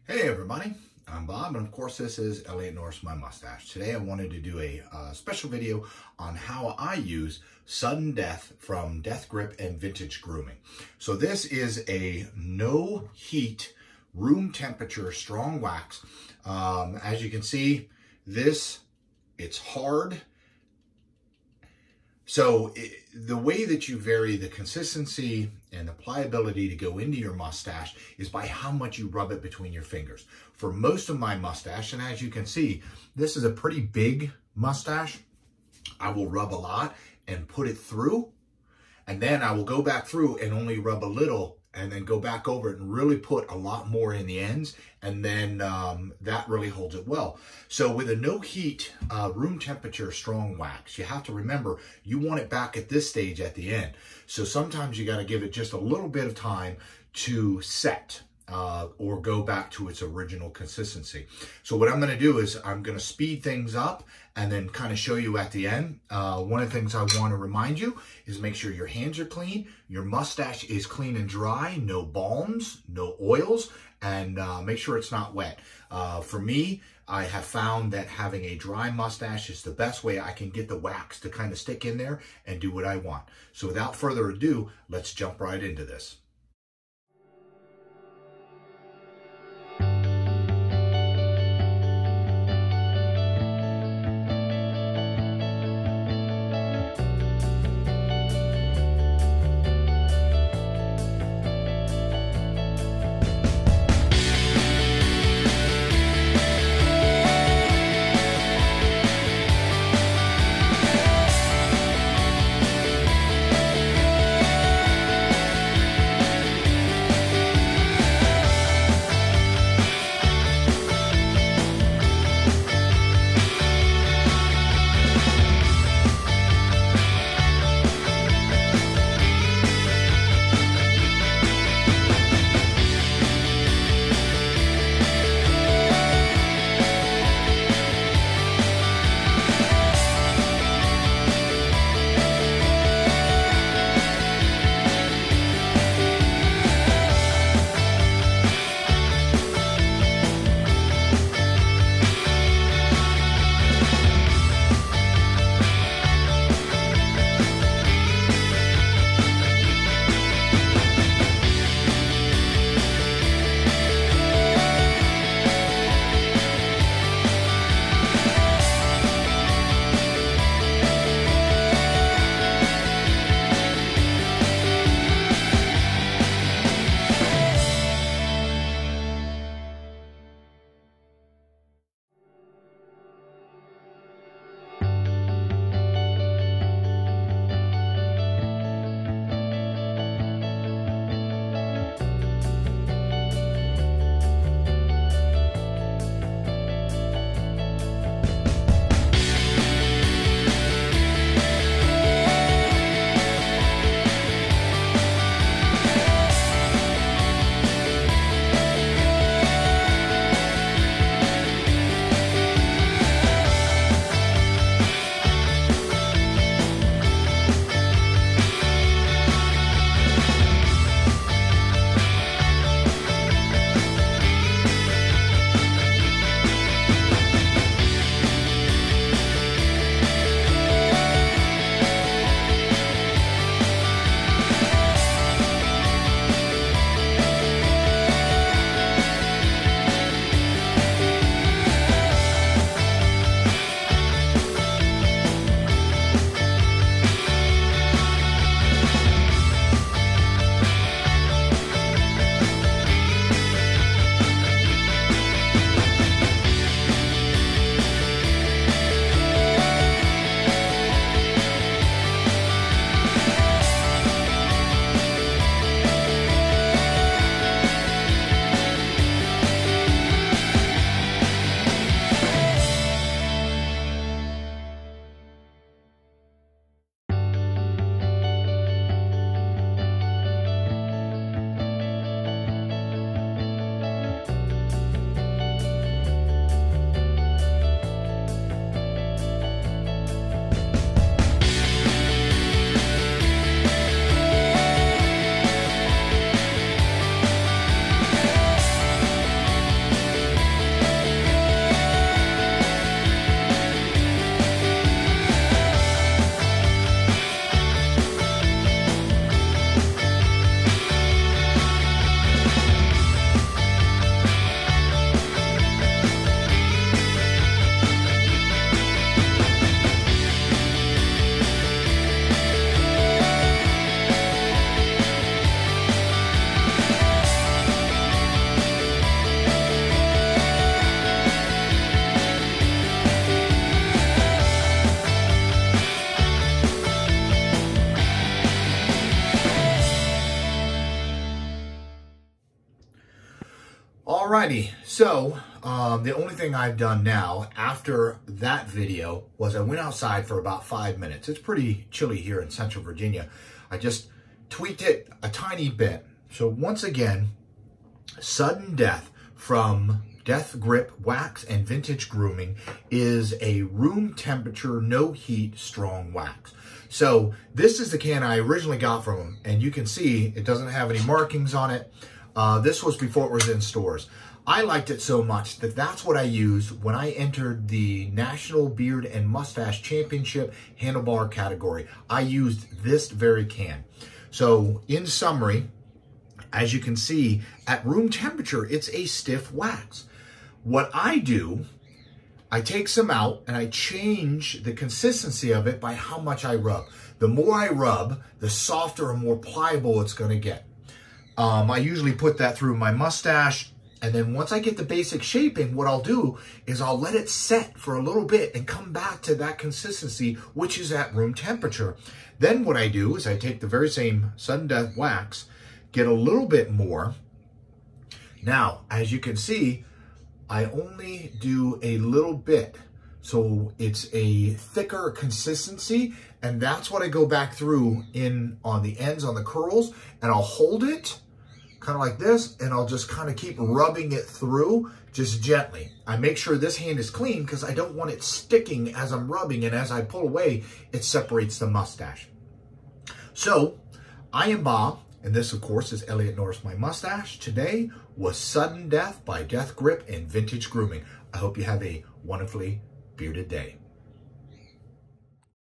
Hey everybody, I'm Bob, and of course this is Elliot Norris, my mustache. Today I wanted to do a special video on how I use Sudden Death from Death Grip and Vintage Grooming. So this is a no heat, room temperature, strong wax. As you can see, it's hard. So the way that you vary the consistency and the pliability to go into your mustache is by how much you rub it between your fingers. For most of my mustache, and as you can see, this is a pretty big mustache, I will rub a lot and put it through, and then I will go back through and only rub a little and then go back over it and really put a lot more in the ends, and then that really holds it well. So with a no heat, room temperature, strong wax, you have to remember you want it back at this stage at the end. So sometimes you got to give it just a little bit of time to set or go back to its original consistency. So what I'm going to do is I'm going to speed things up and then kind of show you at the end. One of the things I want to remind you is make sure your hands are clean, your mustache is clean and dry, no balms, no oils, and make sure it's not wet. For me, I have found that having a dry mustache is the best way I can get the wax to kind of stick in there and do what I want. So without further ado, let's jump right into this. Alrighty, so the only thing I've done now after that video was I went outside for about 5 minutes. It's pretty chilly here in Central Virginia. I just tweaked it a tiny bit. So once again, Sudden Death from Death Grip Wax and Vintage Grooming is a room temperature, no heat, strong wax. So this is the can I originally got from them, and you can see it doesn't have any markings on it. This was before it was in stores. I liked it so much that that's what I used when I entered the National Beard and Mustache Championship Handlebar category. I used this very can. So in summary, as you can see, at room temperature, it's a stiff wax. What I do, I take some out and I change the consistency of it by how much I rub. The more I rub, the softer and more pliable it's going to get. I usually put that through my mustache, and then once I get the basic shaping, what I'll do is I'll let it set for a little bit and come back to that consistency, which is at room temperature. Then what I do is I take the very same Sudden Death wax, get a little bit more. Now, as you can see, I only do a little bit. So it's a thicker consistency, and that's what I go back through in on the ends, on the curls, and I'll hold it kind of like this, and I'll just kind of keep rubbing it through just gently. I make sure this hand is clean because I don't want it sticking as I'm rubbing, and as I pull away, it separates the mustache. So I am Bob, and this of course is Elliot Norris, my mustache. Today was Sudden Death by Death Grip and Vintage Grooming. I hope you have a wonderfully bearded day.